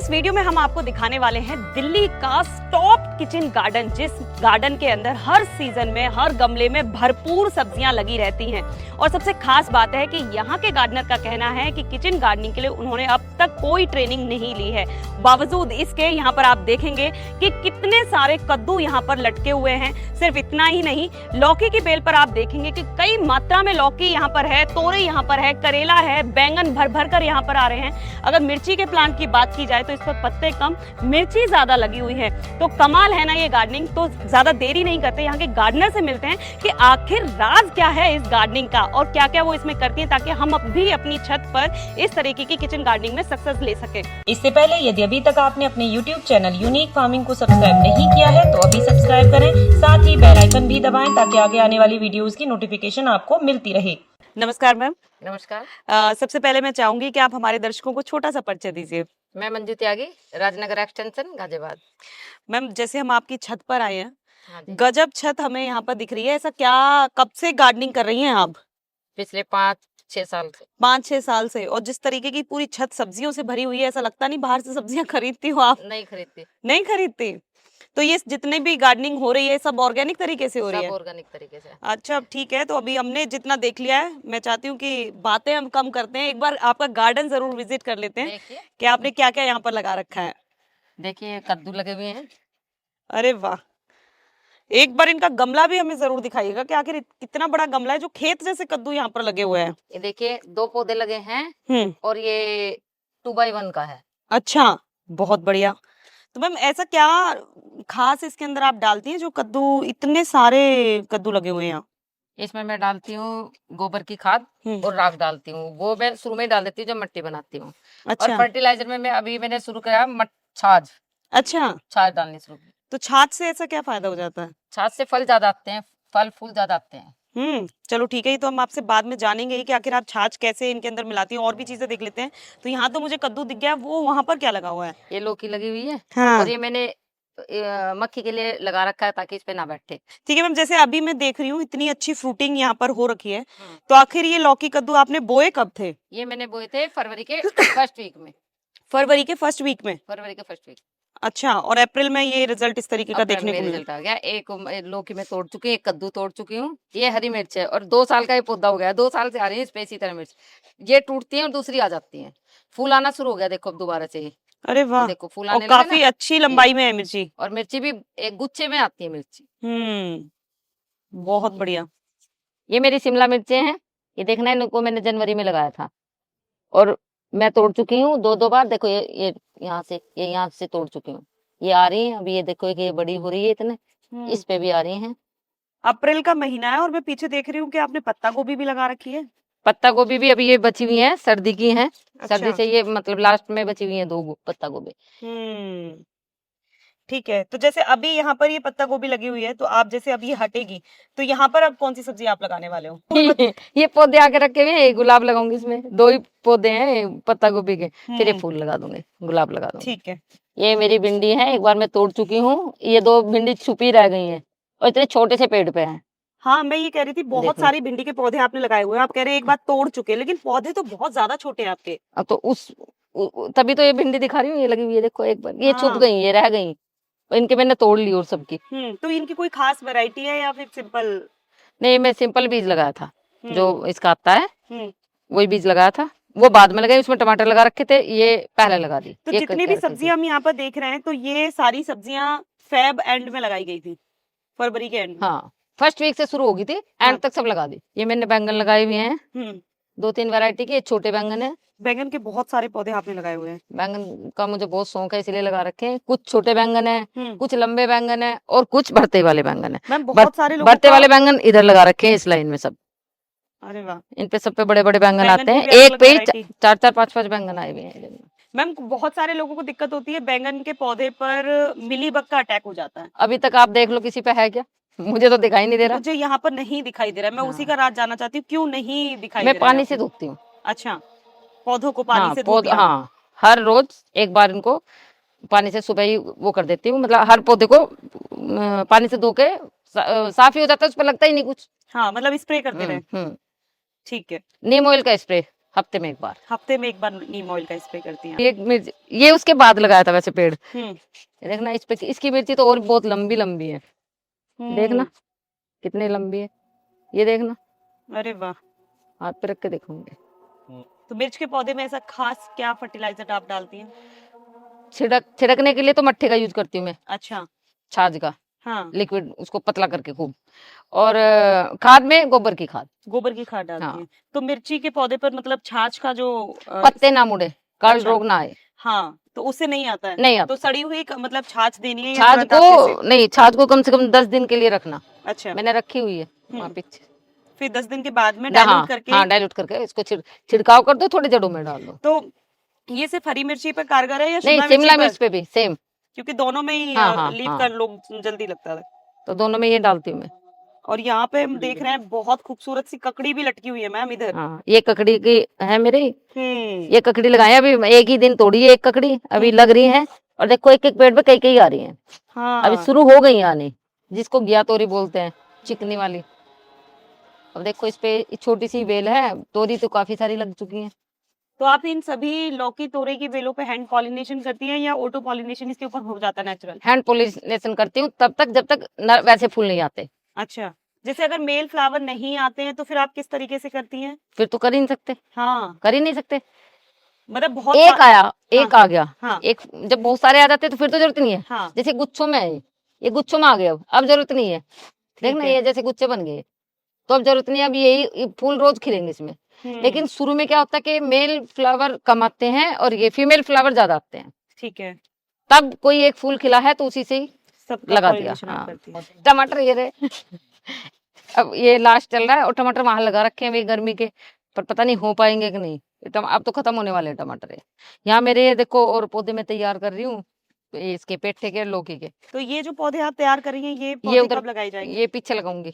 इस वीडियो में हम आपको दिखाने वाले हैं दिल्ली का टॉप किचन गार्डन, जिस गार्डन के अंदर हर सीजन में हर गमले में भरपूर सब्जियां लगी रहती हैं। और सबसे खास बात है कि यहाँ के गार्डनर का कहना है कि किचन गार्डनिंग के लिए उन्होंने अब तक कोई ट्रेनिंग नहीं ली है। बावजूद इसके यहाँ पर आप देखेंगे कि कितने सारे कद्दू यहाँ पर लटके हुए हैं। सिर्फ इतना ही नहीं, लौकी की बेल पर आप देखेंगे कि कई मात्रा में लौकी यहाँ पर है, तोरई यहाँ पर है, करेला है, बैंगन भर भर कर यहाँ पर आ रहे हैं। अगर मिर्ची के प्लांट की बात की जाए तो इस पर पत्ते कम, मिर्ची ज्यादा लगी हुई है। तो कमाल है ना ये गार्डनिंग। तो ज्यादा देरी नहीं करते, यहाँ के गार्डनर से मिलते हैं कि आखिर राज क्या है इस गार्डनिंग का और क्या क्या वो इसमें करती है, ताकि हम भी अपनी छत पर इस तरीके की किचन गार्डनिंग में सक्सेस ले सके। इससे पहले यदि अभी तक आपने अपने YouTube चैनल यूनिक फार्मिंग को सब्सक्राइब नहीं किया है तो अभी सब्सक्राइब करें, साथ ही बेल आइकन भी दबाएं ताकि आगे आने वाली वीडियोस की नोटिफिकेशन आपको मिलती रहे। नमस्कार मैम। नमस्कार। सबसे पहले मैं चाहूंगी कि आप हमारे दर्शकों को छोटा सा परिचय दीजिए। मैं मंजू त्यागी, राजनगर एक्सटेंशन गाजियाबाद। मैम, जैसे हम आपकी छत पर आए हैं, हाँ जी। गजब छत हमें यहाँ पर दिख रही है। ऐसा क्या, कब से गार्डनिंग कर रही हैं आप? पिछले 5-6 साल से। 5-6 साल से। और जिस तरीके की पूरी छत सब्जियों से भरी हुई है, ऐसा लगता नहीं बाहर से सब्जियां खरीदती हो आप? नहीं खरीदती। नहीं खरीदती। तो ये जितने भी गार्डनिंग हो रही है सब ऑर्गेनिक तरीके से हो रही सब है? ऑर्गेनिक तरीके से। अच्छा, ठीक है। तो अभी हमने जितना देख लिया है, मैं चाहती हूँ कि बातें हम कम करते हैं, एक बार आपका गार्डन जरूर विजिट कर लेते हैं देखिए कि आपने क्या क्या यहाँ पर लगा रखा है। देखिए कद्दू लगे हुए हैं। अरे वाह, एक बार इनका गमला भी हमें जरूर दिखाइएगा कि आखिर कितना बड़ा गमला है जो खेत जैसे कद्दू यहाँ पर लगे हुए हैं। ये देखिए 2 पौधे लगे हैं और ये 2x1 का है। अच्छा, बहुत बढ़िया। तो मैम, ऐसा क्या खास इसके अंदर आप डालती हैं जो कद्दू, इतने सारे कद्दू लगे हुए हैं? इसमें मैं डालती हूँ गोबर की खाद और राख डालती हूँ। वो मैं शुरू में ही डाल देती हूँ जब मिट्टी बनाती हूँ। अच्छा। और फर्टिलाइजर में मैंने शुरू किया छाछ। अच्छा, छाछ डालनी शुरू की। तो छाछ से ऐसा क्या फायदा हो जाता है? छाछ से फल ज्यादा आते हैं, फल फूल ज्यादा आते हैं। चलो ठीक है, ये तो हम आपसे बाद में जानेंगे ही कि आखिर आप छाछ कैसे इनके अंदर मिलाती हैं। और भी चीजें देख लेते हैं। तो यहाँ तो मुझे कद्दू दिख गया, वो वहां पर क्या लगा हुआ है? ये लौकी लगी हुई है। हाँ। और ये मैंने मक्खी के लिए लगा रखा है ताकि इस पे ना बैठे। ठीक है मैम, जैसे अभी मैं देख रही हूँ इतनी अच्छी फ्रूटिंग यहाँ पर हो रखी है, तो आखिर ये लौकी कद्दू आपने बोए कब थे? ये मैंने बोए थे फरवरी के फर्स्ट वीक में। फरवरी के फर्स्ट वीक में? फरवरी के फर्स्ट वीक। अच्छा, और अप्रैल में ये रिजल्ट इस तरीके का देखने को मिला? रिजल्ट आ गया। एक लौकी में तोड़ चुकी हूँ, एक कद्दू तोड़ चुकी हूँ। ये हरी मिर्च है और 2 साल का ये पौधा हो गया। 2 साल से आ रही है इस पे इसी तरह मिर्च। ये टूटती है और दूसरी आ जाती है। फूल आना शुरू हो गया, देखो अब दोबारा से। अरे वाह, देखो फूल और आने लगा काफी ना। अच्छी लंबाई में है मिर्ची। और मिर्ची भी एक गुच्छे में आती है मिर्ची। बहुत बढ़िया। ये मेरी शिमला मिर्चें हैं। ये देखना है, इनको मैंने जनवरी में लगाया था और मैं तोड़ चुकी हूँ 2 बार। देखो ये यहाँ से तोड़ चुकी हूँ। ये आ रही है अभी, ये देखो ये बड़ी हो रही है इतने, इस पे भी आ रही हैं। अप्रैल का महीना है और मैं पीछे देख रही हूँ कि आपने पत्ता गोभी भी लगा रखी है। पत्ता गोभी भी अभी ये बची हुई है, सर्दी की है। अच्छा। सर्दी से ये मतलब लास्ट में बची हुई है 2 पत्ता गोभी। ठीक है। तो जैसे अभी यहाँ पर ये पत्ता गोभी लगी हुई है, तो आप जैसे अभी ये हटेगी तो यहाँ पर अब कौन सी सब्जी आप लगाने वाले हो? ये पौधे आके रखे हुए हैं, गुलाब लगाऊंगी इसमें। 2 ही पौधे हैं पत्ता गोभी के, फिर ये फूल लगा दूंगी, गुलाब लगा दूंगी। ठीक है। ये मेरी भिंडी है, एक बार मैं तोड़ चुकी हूँ। ये 2 भिंडी छुपी रह गई हैं और इतने छोटे से पेड़ पे हैं। हाँ, मैं ये कह रही थी बहुत सारी भिंडी के पौधे आपने लगाए हुए हैं, आप कह रहे हैं एक बार तोड़ चुके हैं, लेकिन पौधे तो बहुत ज्यादा छोटे हैं आपके। अब तो तभी तो ये भिंडी दिखा रही हूँ, ये लगी हुई है देखो। एक बार ये छुप गई, ये रह गई, इनके मैंने तोड़ ली और सबकी। तो इनकी कोई खास वैरायटी है या फिर सिंपल? नहीं, मैं सिंपल बीज लगाया था, जो इसका आता है वही बीज लगाया था। वो बाद में लगाई, उसमें टमाटर लगा रखे थे, ये पहले लगा दी। तो जितनी भी सब्जियां हम यहाँ पर देख रहे हैं, तो ये सारी सब्जियां फेब एंड में लगाई गई थी, फरवरी के एंड में? हाँ, फर्स्ट वीक से शुरू होगी थी, एंड तक सब लगा दी। ये मैंने बैंगन लगाए हुए हैं 2-3 वैरायटी के। छोटे बैंगन है। बैंगन के बहुत सारे पौधे आपने लगाए हुए हैं। बैंगन का मुझे बहुत शौक है, इसलिए लगा रखे हैं। कुछ छोटे बैंगन है, कुछ लंबे बैंगन है और कुछ भरते वाले बैंगन है। मैम, बहुत सारे लोगों भरते वाले बैंगन इधर लगा रखे हैं इस लाइन में सब। अरे वाह, इन पे सब पे बड़े बड़े बैंगन आते हैं। एक पे 4-4 5-5 बैंगन आए हुए हैं। मैम, बहुत सारे लोगों को दिक्कत होती है, बैंगन के पौधे पर मिलीबग का अटैक हो जाता है। अभी तक आप देख लो किसी पे है क्या? मुझे तो दिखाई नहीं दे रहा। मुझे यहाँ पर नहीं दिखाई दे रहा है। मैं उसी का राज जानना चाहती हूँ, क्यों नहीं दिखाई दे मैं रहा है? पानी से धोती हूँ। अच्छा, पौधों को पानी से धोती हैं? हाँ, हर रोज एक बार इनको पानी से सुबह ही वो कर देती हूँ। मतलब हर पौधे को पानी से धो के साफ ही हो जाता है, उस पर लगता ही नहीं कुछ। हाँ, मतलब स्प्रे करते रहे। ठीक है। नीम ऑयल का स्प्रे हफ्ते में एक बार। हफ्ते में एक बार नीम ऑयल का स्प्रे करती हैं? ये मिर्च ये उसके बाद लगाया था वैसे पेड़। हम्म ये देखना इस पे इसकी मिर्ची तो और बहुत लंबी लंबी है, देखना कितनी लंबी है, ये देखना। अरे वाह। हाथ पे रख के देखूंगी। तो मिर्च के पौधे में ऐसा खास क्या फर्टिलाइजर आप डालती हैं? छिड़कने के लिए तो मट्टी का यूज करती हूँ मैं, अच्छा। छाछ का हाँ, लिक्विड, उसको पतला करके खूब। और खाद में गोबर की खाद। गोबर की खाद डालती हाँ। हैं। तो मिर्ची के पौधे पर मतलब छाछ का जो पत्ते ना मुड़े, काल अच्छा। रोग ना आए। हाँ, तो उससे नहीं आता है? नहीं तो आता। सड़ी हुई मतलब छाछ देनी है या छाछ तुरंत आप कैसे? को नहीं, छाछ को कम से कम 10 दिन के लिए रखना। अच्छा। मैंने रखी हुई है वहाँ पीछे। फिर 10 दिन के बाद में हाँ डाइल्यूट करके? हाँ, डाइल्यूट करके इसको छिड़काव कर दो, थोड़ी जड़ों में डाल दो। तो ये सिर्फ हरी मिर्ची पर कारगर है या नहीं, शिमला मिर्ची शिमला पर? मिर्च पे भी सेम। क्योंकि दोनों में ही हाँ हाँ लीफ हाँ, का लोग जल्दी लगता है। तो दोनों में ये डालती हूँ मैं। और यहाँ पे हम देख रहे हैं बहुत खूबसूरत सी ककड़ी भी लटकी हुई है मैम इधर। हाँ, ये ककड़ी की है मेरी। हम्म ये ककड़ी लगाई है, अभी एक ही दिन तोड़ी है एक ककड़ी, अभी लग रही है। और देखो एक एक पेड़ पे कई कई आ रही है। अभी हाँ। शुरू हो गई आने, जिसको घिया तोरी बोलते हैं, चिकनी वाली। अब देखो इस पे छोटी सी बेल है, तोरी तो काफी सारी लग चुकी है। तो आप इन सभी लौकी तोरई की बेलों पे हैंड पॉलिनेशन करती हैं या ऑटो पॉलिनेशन इसके ऊपर हो जाता है नेचुरल? हैंड पोलिनेशन करती हूँ तब तक जब तक वैसे फूल नहीं आते। अच्छा। जैसे अगर मेल फ्लावर नहीं आते हैं तो फिर आप किस तरीके से करती हैं? फिर तो कर ही नहीं सकते, हाँ, कर ही नहीं सकते। मतलब बहुत एक आया, एक हाँ आ गया। हाँ एक जब बहुत सारे आ जाते हैं तो फिर तो जरूरत नहीं है। हाँ। जैसे गुच्छों में है ये गुच्छों में आ गए, अब जरूरत नहीं है। देखना है। ये जैसे गुच्छे बन गए, तो अब जरूरत नहीं है, अब ये फूल रोज खिलेंगे इसमें। लेकिन शुरू में क्या होता है कि मेल फ्लावर कम आते हैं और ये फीमेल फ्लावर ज्यादा आते हैं। ठीक है। तब कोई एक फूल खिला है तो उसी से ही सबका लगा दिया। pollination आप हाँ। करती हैं। टमाटर ये रहे अब ये लास्ट चल रहा है और टमाटर वहां लगा रखे हैं अभी गर्मी के, पर पता नहीं हो पाएंगे कि नहीं। अब तो खत्म होने वाले हैं टमाटर ये। यहाँ मेरे ये देखो और पौधे में तैयार कर रही हूँ, इसके पेठे के, लौकी के। तो ये जो पौधे आप तैयार कर रही हैं ये ये पौधे उधर कब लगाए जाएंगे? ये पीछे लगाऊंगी।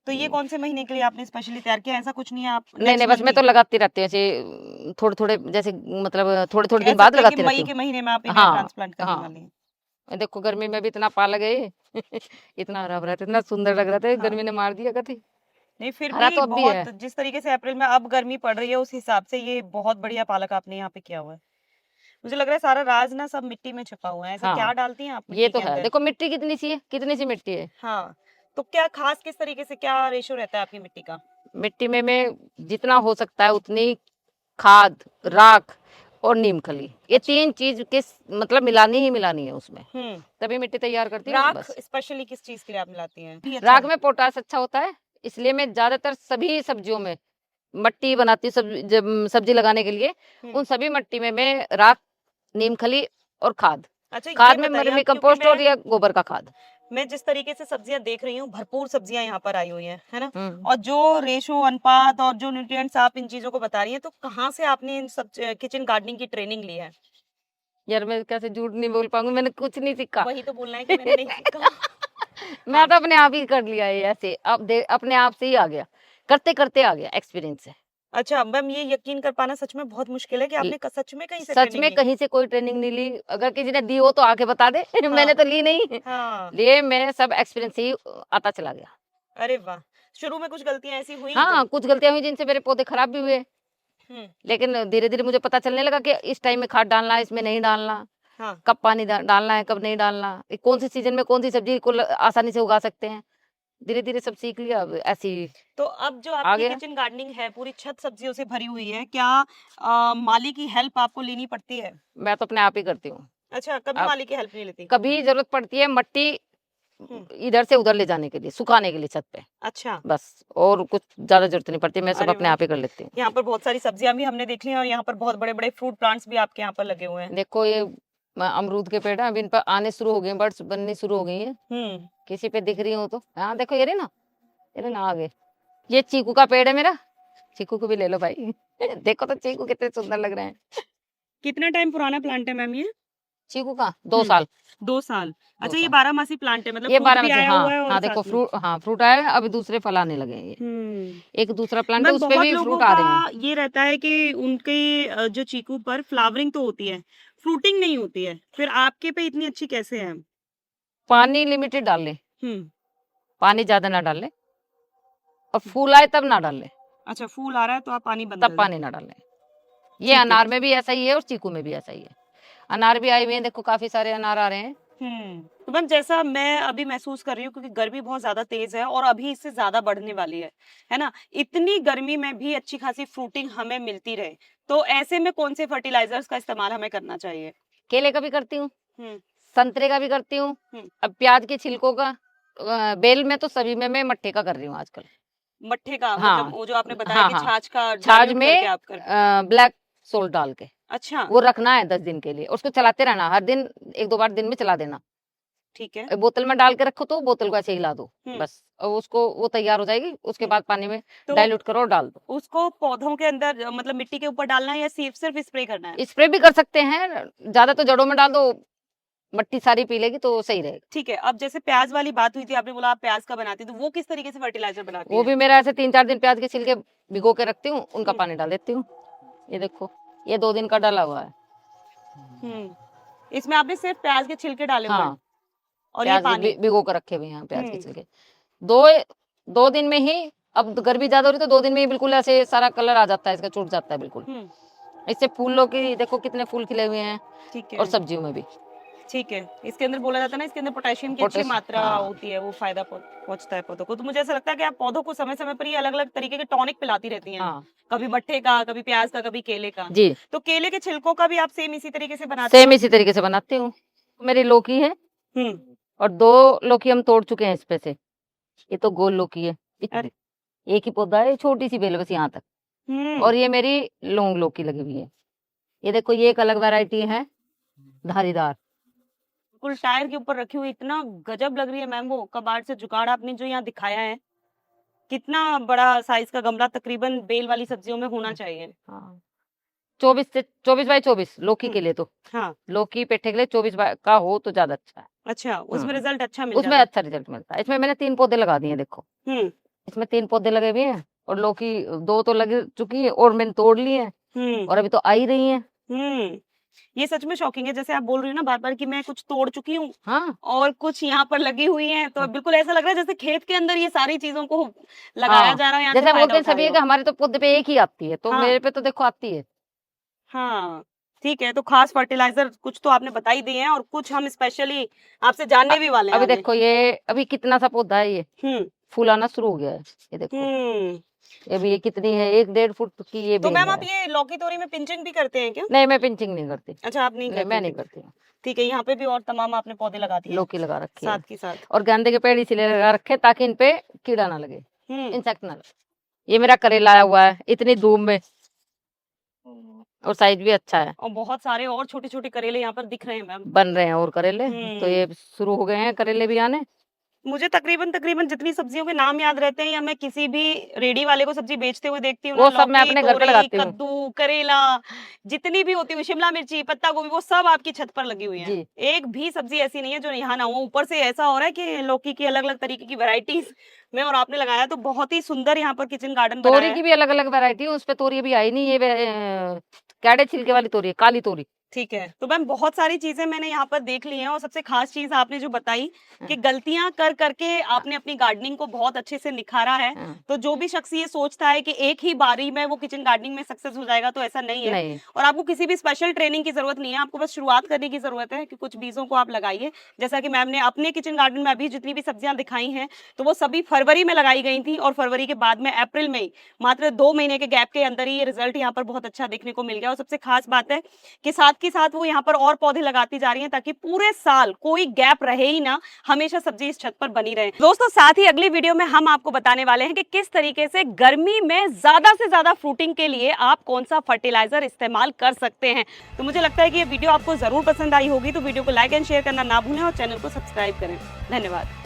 तो ये कौन से महीने के लिए आपने स्पेशली तैयार किया? ऐसा कुछ नहीं है आप नहीं नहीं, next बस मैं month तो ही? लगाती रहती हूँ ऐसे थोड़े थोड़े, जैसे मतलब थोड़े थोड़े कह दिन बाद सकते हैं कि लगाती रहती मई हूँ। के महीने में आप इन्हें हाँ ट्रांसप्लांट करने हाँ, वाली हैं। देखो गर्मी में भी इतना पा लगे इतना हरा भरा था, इतना सुंदर लग रहा था, हाँ। गर्मी ने मार दिया कथी। नहीं फिर हरा भी तो अब भी है। बहुत, जिस तरीके से अप्रैल में अब गर्मी पड़ रही है उस हिसाब से ये बहुत बढ़िया पालक आपने यहाँ पे किया हुआ है। मुझे लग रहा है सारा राज ना सब मिट्टी में छुपा हुआ है। ऐसा क्या हाँ, डालती हैं आप ये मिट्टी तो के है, अंदर? देखो मिट्टी कितनी सी है, कितनी सी मिट्टी है। हाँ। तो क्या खास किस तरीके से क्या रेशो रहता है आपकी मिट्टी का? मिट्टी में मैं जितना हो सकता है उतनी खाद, राख और नीम खली, ये तीन चीज के मतलब मिलानी ही मिलानी है उसमें, तभी मिट्टी तैयार करती हूँ राख बस। स्पेशली किस चीज के लिए आप मिलाती हैं? ये अच्छा राख है। में पोटास अच्छा होता है, इसलिए मैं ज्यादातर सभी सब्जियों में मट्टी बनाती हूँ। जब सब्जी लगाने के लिए उन सभी मट्टी में मैं राख, नीम खली और खाद। अच्छा ये खाद में बताइए वर्मी आप, क्योंकि कंपोस्ट और या गोबर का खाद। मैं जिस तरीके से सब्जियां देख रही हूँ भरपूर सब्जियां यहाँ पर आई हुई हैं, है ना? हम्म। और जो रेशो अनुपात और जो न्यूट्रिएंट्स आप इन चीजों को बता रही हैं, तो कहाँ से आपने इन सब किचन गार्डनिंग की ट्रेनिंग ली है? यार मैं कैसे झूठ नहीं बोल पाऊंगी, मैंने कुछ नहीं सीखा। वही तो बोलना है कि मैंने नहीं सीखा। मैं हाँ। तो अपने आप ही कर लिया है ऐसे, अब अपने आप से ही आ गया, करते करते आ गया एक्सपीरियंस से। अच्छा मैम, ये यकीन कर पाना सच में बहुत मुश्किल है कि आपने सच में कहीं से सच ट्रेनिंग में ली? कहीं से कोई ट्रेनिंग नहीं ली, अगर किसी ने दी हो तो आके बता दे मैंने तो ली नहीं। हाँ। लिए मैं सब एक्सपीरियंस ही आता चला गया। अरे वाह। शुरू में कुछ गलतियां ऐसी हुई हाँ, कुछ गलतियां हुई जिनसे मेरे पौधे खराब भी हुए, हम्म। लेकिन धीरे धीरे मुझे पता चलने लगा कि इस टाइम में खाद डालना है, इसमें नहीं डालना, हाँ। कब पानी डालना है, कब नहीं डालना, कौन से सीजन में कौन सी सब्जी को आसानी से उगा सकते हैं। धीरे धीरे सब सीख लिया, अब ऐसी तो अब जो आ आपकी गया। किचन गार्डनिंग है पूरी छत सब्जियों से भरी हुई है, क्या माली की हेल्प आपको लेनी पड़ती है? मैं तो अपने आप ही करती हूँ। अच्छा, कभी अब माली की हेल्प नहीं लेती? कभी जरूरत पड़ती है मट्टी इधर से उधर ले जाने के लिए, सुखाने के लिए छत पे, अच्छा। बस, और कुछ ज्यादा जरूरत नहीं पड़ती, मैं सब अरे अपने वाह। आप ही कर लेती हूँ। यहाँ पर बहुत सारी सब्जियां भी हमने देख ली हैं और यहाँ पर बहुत बड़े बड़े फ्रूट प्लांट्स भी आपके यहाँ पर लगे हुए हैं। देखो ये अमरूद के पेड़ हैं, अभी इन पर आने शुरू हो गए, बर्ड्स बननी शुरू हो गई है। किसी पे दिख रही हो तो हाँ देखो, ये रहे ना आगे। ये चीकू का पेड़ है मेरा, चीकू को भी ले लो भाई देखो तो चीकू कितने सुंदर लग रहे हैं। कितना टाइम पुराना प्लांट है मैम ये? चीकू का 2 साल। 2 साल। अच्छा, ये साल। 12 मासी प्लांट है, मतलब ये fruit 12 भी में से, आया हाँ हुआ है और हाँ देखो साथ में फ्रूट आया है, अभी दूसरे फल आने लगे हैं। ये एक दूसरा प्लांट है, मैम उस पे बहुत भी लोगों फ्रूट आ रहे का हैं। ये रहता है कि उनके जो चीकू पर फ्लावरिंग तो होती है, फ्रूटिंग नहीं होती है, फिर आपके पे इतनी अच्छी कैसे है? पानी लिमिटेड डाल ले, हम्म। पानी ज्यादा ना डाल ले, और फूल आए तब ना डाल ले, अच्छा, फूल आ रहा है तो आप पानी बंद तब कर दें। पानी ना डाल ले। ये अनार में भी ऐसा ही है और चीकू में भी ऐसा ही है। अनार भी आए हुए हैं, देखो काफी सारे अनार आ रहे हैं। तो मैम जैसा मैं अभी महसूस कर रही हूँ, क्योंकि गर्मी बहुत ज्यादा तेज है और अभी इससे ज्यादा बढ़ने वाली है ना, इतनी गर्मी में भी अच्छी खासी फ्रूटिंग हमें मिलती रहे, तो ऐसे में कौन से फर्टिलाइजर्स का इस्तेमाल हमें करना चाहिए? केले का भी करती हूँ, हम्म संतरे का भी करती हूँ, अब प्याज के छिलकों का, बेल में तो सभी में मैं मट्ठे का कर रही हूँ आजकल। मट्ठे का हाँ, मतलब वो जो आपने बताया हाँ, कि हाँ, छाछ का छाछ dilute में करके आप कर। ब्लैक सोल्ट डाल के अच्छा वो रखना है 10 दिन के लिए, उसको चलाते रहना हर दिन, 1-2 बार दिन में चला देना। ठीक है। एक बोतल में डाल के रखो तो बोतल को ऐसे हिला दो हम्म। बस, और उसको वो तैयार हो जाएगी, उसके बाद पानी में तो डाइल्यूट करो और डाल दो। उसको पौधों के अंदर मतलब मिट्टी के ऊपर डालना है या सिर्फ सिर्फ स्प्रे करना है? स्प्रे भी कर सकते हैं, ज्यादा तो जड़ों में डाल दो, मट्टी सारी पी लेगी तो सही रहेगा। ठीक है। अब जैसे प्याज वाली बात हुई थी, आपने बोला आप प्याज का बनाती, तो वो किस तरीके से फर्टिलाइजर बनाती वो हैं? भी मेरा ऐसे 3-4 दिन प्याज के छिलके भिगो के रखती हूँ, उनका हम्म। पानी डाल देती हूँ। ये देखो, ये 2 दिन का डाला हुआ है। इसमें आपने सिर्फ प्याज के छिलके डाले हुए हैं हाँ, और ये प्याज पानी। भिगो के रखे हुए हैं प्याज के हम्म। छिलके। 2 दिन में ही, अब गर्मी ज्यादा हो रही है तो 2 दिन में ही बिल्कुल ऐसे सारा कलर आ जाता है इसका, छूट जाता है बिल्कुल। इससे फूलों की देखो कितने फूल खिले हुए हैं, ठीक और है। सब्जियों में भी। ठीक है। इसके अंदर बोला जाता है ना, इसके अंदर पोटेशियम की अच्छी पोटेश मात्रा हाँ, होती है, वो फायदा पहुंचता है पौधों को। तो मुझे ऐसा लगता है कि आप पौधों को समय समय पर ये अलग अलग तरीके के टॉनिक पिलाती रहती हैं, हाँ, कभी मट्ठे का, कभी प्याज का, कभी केले का। जी, तो केले के छिलकों का भी आप सेम इसी तरीके से बनाते सेम हैं? इसी तरीके से बनाती हूँ। मेरी लौकी है हम्म। और 2 लौकी हम तोड़ चुके हैं इसपे से। ये तो गोल लौकी है, अरे एक ही पौधा है, छोटी सी बेल बस यहाँ तक। और ये मेरी लौंग लौकी लगी हुई है। ये देखो, ये एक अलग वैरायटी है, धारीदार। बिल्कुल टायर के ऊपर रखी हुई, इतना गजब लग रही है मैम वो कबाड़ से जुगाड़ आपने जो यहाँ दिखाया है। कितना बड़ा साइज का गमला तकरीबन बेल वाली सब्जियों में होना चाहिए। हाँ, 24 बाई 24 लौकी के लिए तो, हाँ। लौकी पेठे के लिए 24 का हो तो ज्यादा अच्छा है। अच्छा, उसमें रिजल्ट अच्छा मिल उसमें जाता है। अच्छा रिजल्ट मिलता है। इसमें मैंने 3 पौधे लगा दिए हैं, देखो हम्म इसमें 3 पौधे लगे हुए हैं, और लौकी 2 तो लग चुकी है और मैंने तोड़ ली है, हम्म और अभी तो आ ही रही है। ये सच में शॉकिंग है, जैसे आप बोल रही हो ना बार बार कि मैं कुछ तोड़ चुकी हूँ हाँ, और कुछ यहाँ पर लगी हुई है, तो हाँ। बिल्कुल ऐसा लग रहा है जैसे खेत के अंदर ये सारी चीजों को लगाया हाँ, जा रहा है, यहाँ से जैसे फायदा बोलते हैं उठा सभी रही है कि हो। हमारे तो पौधे पे एक ही आती है, तो हाँ। मेरे पे तो देखो आती है। हाँ ठीक है। तो खास फर्टिलाइजर कुछ तो आपने बता ही दिए हैं, और कुछ हम स्पेशली आपसे जानने भी वाले हैं अभी आगे। देखो, ये अभी कितना सा पौधा है, ये हम्म फूल आना शुरू हो गया है। ये देखो, हम्म अभी ये कितनी है, 1-1.5 फुट की ये तो बेल मैम है। आप ये लौकी तोरी में पिंचिंग भी करते हैं क्या? नहीं, मैं पिंचिंग नहीं करती। अच्छा, आप नहीं नहीं, करते? मैं नहीं करती हूँ। ठीक है। यहाँ पे भी और तमाम आपने पौधे लगा दिए हैं लौकी लगा रखी है, साथ के साथ। और गेंदे के पेड़ इसलिए लगा रखे ताकि इन पे कीड़ा ना लगे, इंसेक्ट ना लगे। ये मेरा करेला आया हुआ है इतनी धूप में, और साइज भी अच्छा है, और बहुत सारे और छोटे छोटे करेले यहाँ पर दिख रहे हैं मैम। बन रहे हैं और करेले। तो ये शुरू हो गए हैं करेले भी आने। मुझे तकरीबन तकरीबन जितनी सब्जियों के नाम याद रहते हैं, या मैं किसी भी रेडी वाले को सब्जी बेचते हुए देखती हूँ वो ना, सब मैं लौकी, अपने घर पे तोरी, लगाती हूँ। कद्दू, करेला, जितनी भी होती हुई, शिमला मिर्ची, पत्ता गोभी, वो सब आपकी छत पर लगी हुई है। जी। एक भी सब्जी ऐसी नहीं है जो यहाँ ना हो। ऊपर से ऐसा हो रहा है कि लौकी की अलग अलग तरीके की वैरायटीज में और आपने लगाया, तो बहुत ही सुंदर यहाँ पर किचन गार्डन बनाया तोरी है। की भी अलग अलग वैरायटी है, उस पे तोरी अभी आई नहीं, ये कैडे छिलके वाली तोरी है, काली तोरी। ठीक है। तो मैम बहुत सारी चीजें मैंने यहाँ पर देख ली हैं, और सबसे खास चीज आपने जो बताई कि गलतियां कर करके आपने अपनी गार्डनिंग को बहुत अच्छे से निखारा है। तो जो भी शख्स ये सोचता है कि एक ही बारी में वो किचन गार्डनिंग में सक्सेस हो जाएगा, तो ऐसा नहीं है। नहीं। और आपको किसी भी स्पेशल ट्रेनिंग की जरूरत नहीं है, आपको बस शुरुआत करने की जरूरत है कि कुछ बीजों को आप लगाइए। जैसा कि मैम ने अपने किचन गार्डन में अभी जितनी भी सब्जियां दिखाई हैं, तो वो सभी फरवरी में लगाई गई थी, और फरवरी के बाद में अप्रैल में मात्र 2 महीने के गैप के अंदर ही ये रिजल्ट यहाँ पर बहुत अच्छा देखने को मिल गया। और सबसे खास बात है कि साथ के साथ वो यहाँ पर और पौधे लगाती जा रही हैं, ताकि पूरे साल कोई गैप रहे ही ना, हमेशा सब्जी इस छत पर बनी रहे। दोस्तों, साथ ही अगली वीडियो में हम आपको बताने वाले हैं कि किस तरीके से गर्मी में ज्यादा से ज्यादा फ्रूटिंग के लिए आप कौन सा फर्टिलाइजर इस्तेमाल कर सकते हैं। तो मुझे लगता है कि ये वीडियो आपको जरूर पसंद आई होगी, तो वीडियो को लाइक एंड शेयर करना ना भूलें और चैनल को सब्सक्राइब करें। धन्यवाद।